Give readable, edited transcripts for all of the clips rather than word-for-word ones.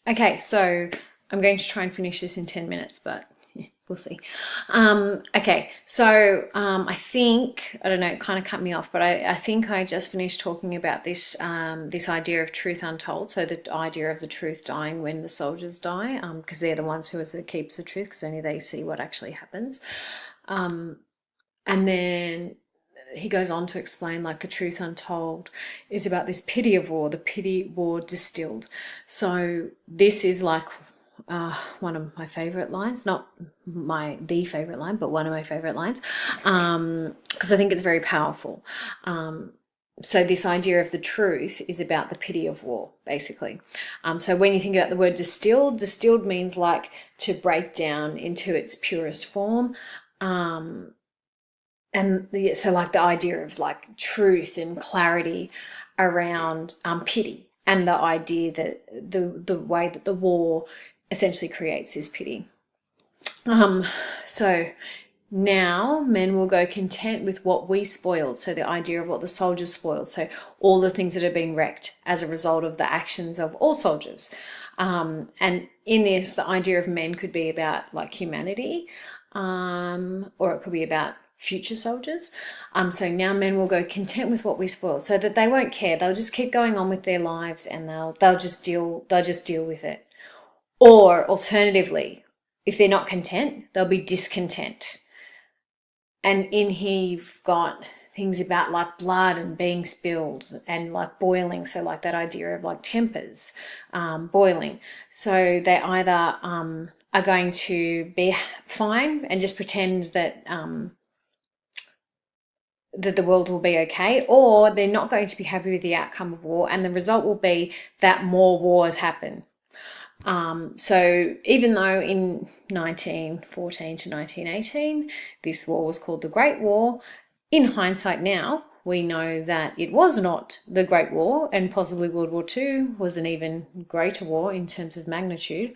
Okay, so I'm going to try and finish this in 10 minutes, but yeah, we'll see. Okay, so I think, I don't know, it kind of cut me off, but I think I just finished talking about this this idea of truth untold. So the idea of the truth dying when the soldiers die, because they're the ones who are the keepers of truth, because only they see what actually happens. And then he goes on to explain like the truth untold is about this pity of war, the pity war distilled. So this is like one of my favorite lines, not the favorite line, but one of my favorite lines, because I think it's very powerful. So this idea of the truth is about the pity of war, basically. So when you think about the word distilled, distilled means like to break down into its purest form. And so like the idea of like truth and clarity around pity, and the idea that the way that the war essentially creates is pity. So now men will go content with what we spoiled. So the idea of what the soldiers spoiled. So all the things that are being wrecked as a result of the actions of all soldiers. And in this, the idea of men could be about like humanity, or it could be about future soldiers. So now men will go content with what we spoiled, so that they won't care. They'll just keep going on with their lives, and they'll just deal with it. Or alternatively, if they're not content, they'll be discontent. And in here you've got things about like blood and being spilled and like boiling. So like that idea of like tempers, boiling. So they either are going to be fine and just pretend that that the world will be okay, or they're not going to be happy with the outcome of war, and the result will be that more wars happen. So even though in 1914 to 1918 this war was called the Great War, in hindsight now we know that it was not the Great War, and possibly World War II was an even greater war in terms of magnitude.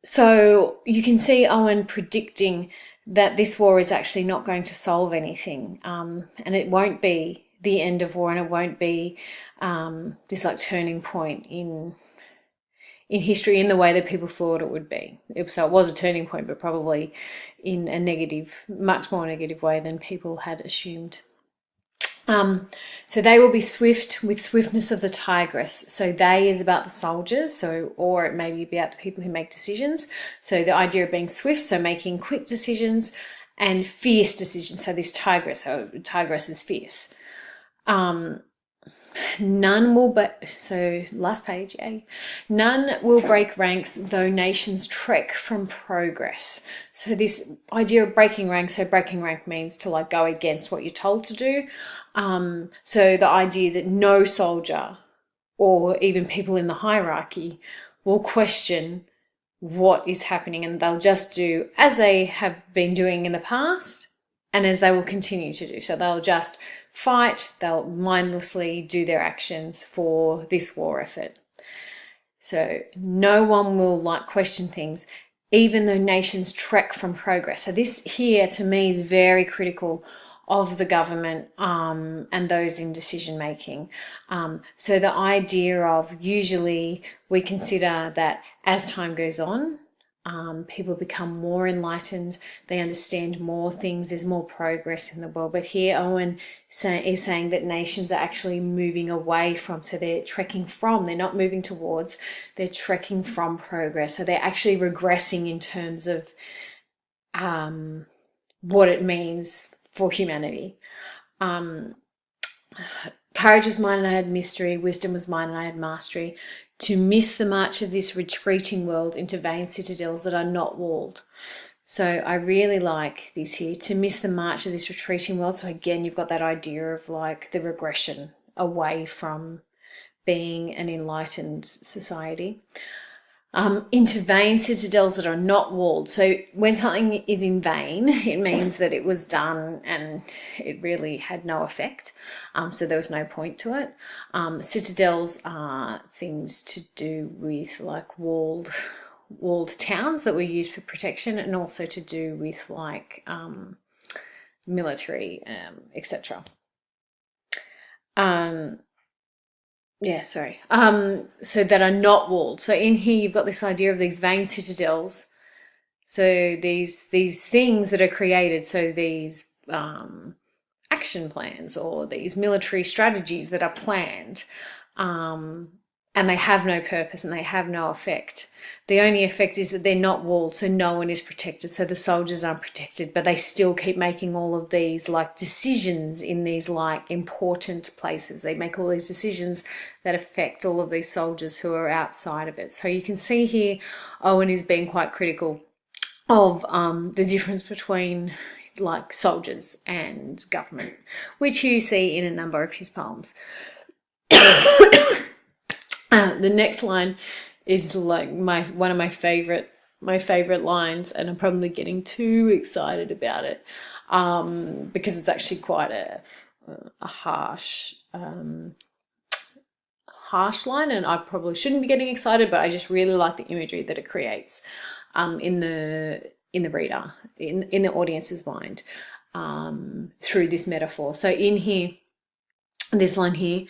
So you can see Owen predicting that this war is actually not going to solve anything, and it won't be the end of war, and it won't be this like turning point in history in the way that people thought it would be. So it was a turning point, but probably in a negative, much more negative way than people had assumed. So they will be swift with swiftness of the tigress. So they is about the soldiers, so or it may be about the people who make decisions. So the idea of being swift, so making quick decisions, and fierce decisions. So this tigress, so tigress is fierce. None will, but so last page, yay. None will break ranks, though nations trek from progress. So this idea of breaking ranks, so breaking rank means to like go against what you're told to do. So the idea that no soldier or even people in the hierarchy will question what is happening, and they'll just do as they have been doing in the past and as they will continue to do. So they'll just fight, they'll mindlessly do their actions for this war effort. So no one will like question things, even though nations trek from progress. So this here to me is very critical of the government, and those in decision making. So the idea of, usually we consider that as time goes on, people become more enlightened, they understand more things, there's more progress in the world. But here Owen is saying that nations are actually moving away from, so they're trekking from, they're not moving towards, they're trekking from progress. So they're actually regressing in terms of what it means for humanity. Courage was mine and I had mystery, wisdom was mine and I had mastery, to miss the march of this retreating world into vain citadels that are not walled. So I really like this here, to miss the march of this retreating world. So again, you've got that idea of like the regression away from being an enlightened society. Into vain citadels that are not walled. So when something is in vain, it means that it was done and it really had no effect. So there was no point to it. Citadels are things to do with like walled towns that were used for protection, and also to do with like military, etc. yeah, sorry. So that are not walled. So in here you've got this idea of these vein citadels. So these things that are created, so these action plans or these military strategies that are planned, and they have no purpose and they have no effect. The only effect is that they're not walled, so no one is protected. So the soldiers aren't protected, but they still keep making all of these like decisions in these like important places. They make all these decisions that affect all of these soldiers who are outside of it. So you can see here Owen is being quite critical of the difference between like soldiers and government, which you see in a number of his poems. The next line is like one of my favorite lines, and I'm probably getting too excited about it because it's actually quite a harsh line, and I probably shouldn't be getting excited, but I just really like the imagery that it creates in the reader, in the audience's mind, through this metaphor. So in here, this line here,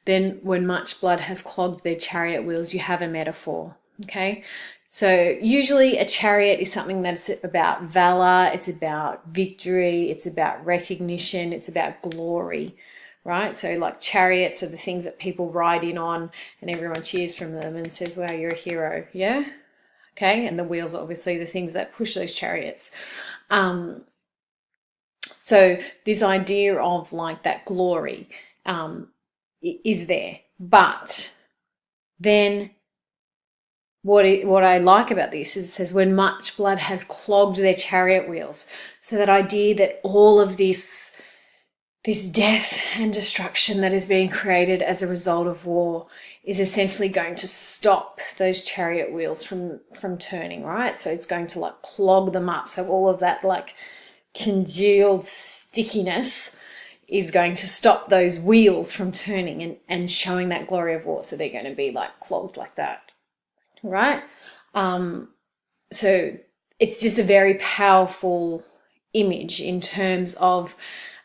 then when much blood has clogged their chariot wheels, you have a metaphor. Okay, so usually a chariot is something that's about valor, it's about victory, it's about recognition, it's about glory, right? So like chariots are the things that people ride in on and everyone cheers from them and says, wow, you're a hero. Yeah. Okay, and the wheels are obviously the things that push those chariots. So this idea of like that glory is there, but then what I like about this is it says when much blood has clogged their chariot wheels. So that idea that all of this death and destruction that is being created as a result of war is essentially going to stop those chariot wheels from turning, right? So it's going to like clog them up. So all of that like congealed stickiness is going to stop those wheels from turning and showing that glory of war. So they're going to be like clogged like that, right? So it's just a very powerful image in terms of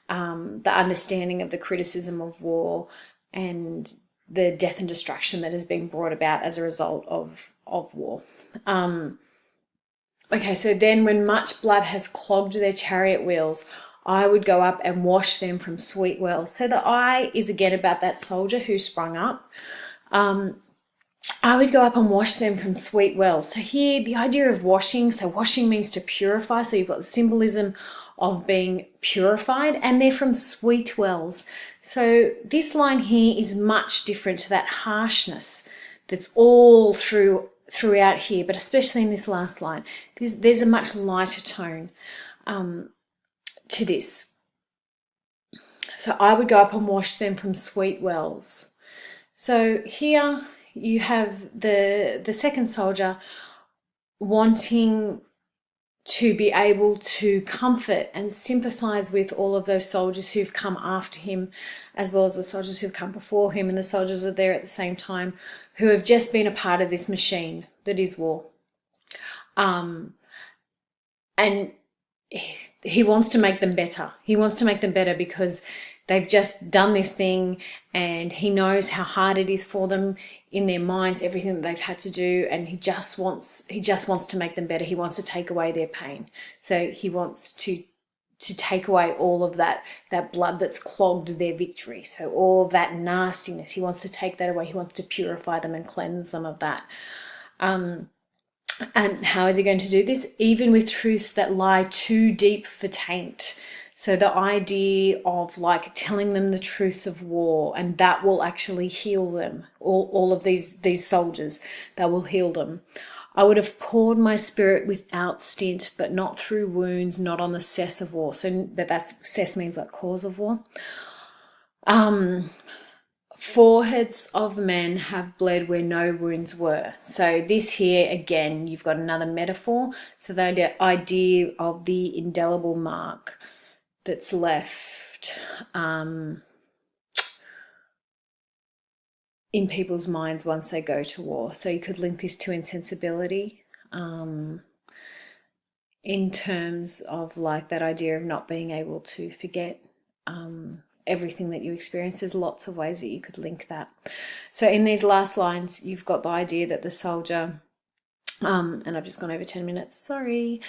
the understanding of the criticism of war and the death and destruction that has been brought about as a result of war. Okay, so then when much blood has clogged their chariot wheels, I would go up and wash them from sweet wells. So the I is again about that soldier who sprung up. I would go up and wash them from sweet wells. So here, the idea of washing, so washing means to purify. So you've got the symbolism of being purified, and they're from sweet wells. So this line here is much different to that harshness that's all throughout here, but especially in this last line. There's a much lighter tone to this. So I would go up and wash them from sweet wells. So here you have the second soldier wanting to be able to comfort and sympathize with all of those soldiers who've come after him, as well as the soldiers who've come before him, and the soldiers are there at the same time, who have just been a part of this machine that is war. And he wants to make them better. He wants to make them better because they've just done this thing, and he knows how hard it is for them in their minds, everything that they've had to do, and he just wants to make them better. He wants to take away their pain. So he wants to take away all of that blood that's clogged their victory. So all of that nastiness, he wants to take that away. He wants to purify them and cleanse them of that. And how is he going to do this? Even with truths that lie too deep for taint. So the idea of like telling them the truth of war, and that will actually heal them. All of these soldiers, that will heal them. I would have poured my spirit without stint, but not through wounds, not on the cess of war. So, but that's cess means like cause of war. Foreheads of men have bled where no wounds were. So this here, again, you've got another metaphor. So the idea of the indelible mark that's left in people's minds once they go to war. So you could link this to insensibility in terms of like that idea of not being able to forget everything that you experience. There's lots of ways that you could link that. So in these last lines, you've got the idea that the soldier, and I've just gone over 10 minutes, sorry.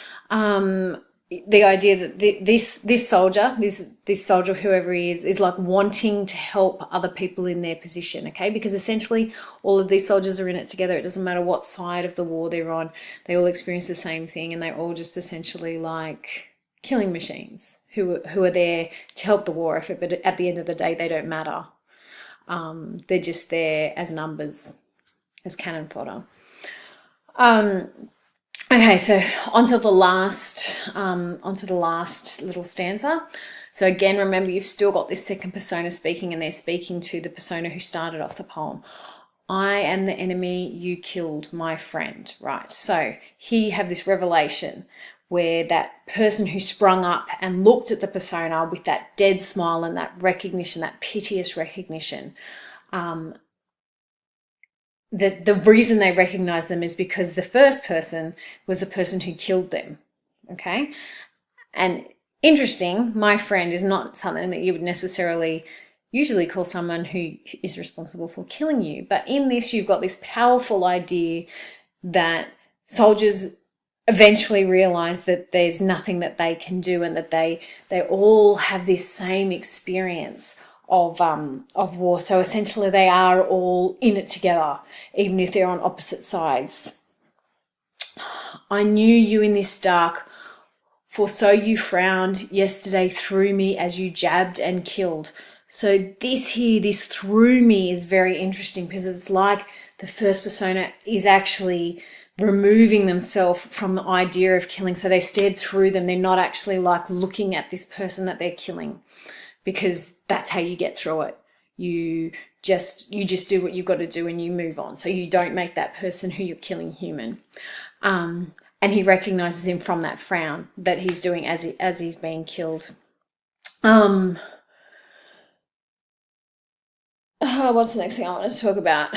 The idea that this soldier, whoever he is like wanting to help other people in their position, okay? Because essentially all of these soldiers are in it together. It doesn't matter what side of the war they're on. They all experience the same thing, and they're all just essentially like killing machines who are there to help the war effort, but at the end of the day, they don't matter. They're just there as numbers, as cannon fodder. Okay, so onto the last little stanza. So again, remember, you've still got this second persona speaking, and they're speaking to the persona who started off the poem. I am the enemy you killed, my friend, right? So here you have this revelation where that person who sprung up and looked at the persona with that dead smile and that recognition, that piteous recognition, the reason they recognize them is because the first person was the person who killed them, okay? And interesting, my friend is not something that you would necessarily usually call someone who is responsible for killing you. But in this, you've got this powerful idea that soldiers eventually realize that there's nothing that they can do, and that they all have this same experience of war. So essentially they are all in it together, even if they're on opposite sides. I knew you in this dark, for so you frowned yesterday through me as you jabbed and killed. So this through me is very interesting, because it's like the first persona is actually removing themselves from the idea of killing. So they stared through them. They're not actually like looking at this person that they're killing, because that's how you get through it. You just do what you've got to do and you move on. So you don't make that person who you're killing human. And he recognizes him from that frown that he's doing as he's being killed. What's the next thing I want to talk about?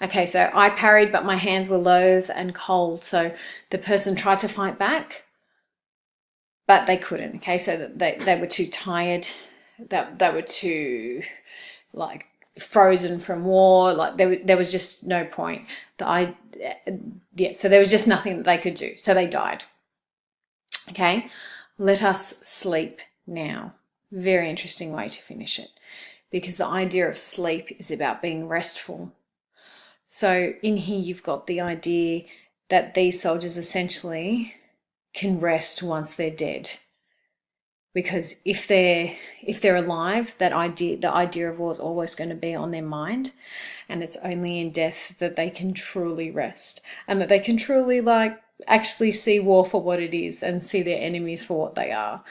Okay, so I parried, but my hands were loath and cold. So the person tried to fight back, but they couldn't. Okay, so they were too tired. That they were too like frozen from war. Like there was just no point. So there was just nothing that they could do. So they died. Okay, let us sleep now. Very interesting way to finish it, because the idea of sleep is about being restful. So in here you've got the idea that these soldiers essentially can rest once they're dead. Because if they're alive, the idea of war is always going to be on their mind, and it's only in death that they can truly rest, and that they can truly like actually see war for what it is and see their enemies for what they are,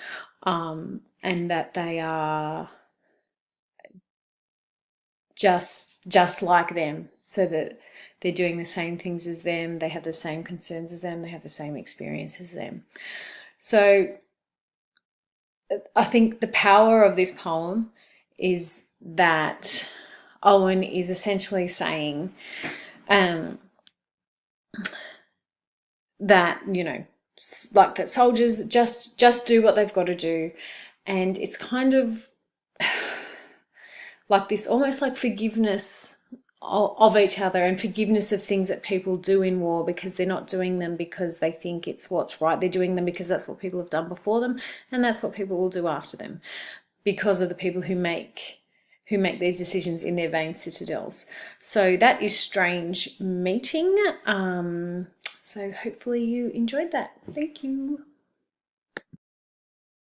and that they are just like them, so that they're doing the same things as them, they have the same concerns as them, they have the same experience as them. So I think the power of this poem is that Owen is essentially saying that, you know, like that soldiers just do what they've got to do. And it's kind of like this almost like forgiveness of each other, and forgiveness of things that people do in war, because they're not doing them because they think it's what's right. They're doing them because that's what people have done before them, and that's what people will do after them, because of the people who make these decisions in their vain citadels. So that is Strange Meeting. So hopefully you enjoyed that. Thank you.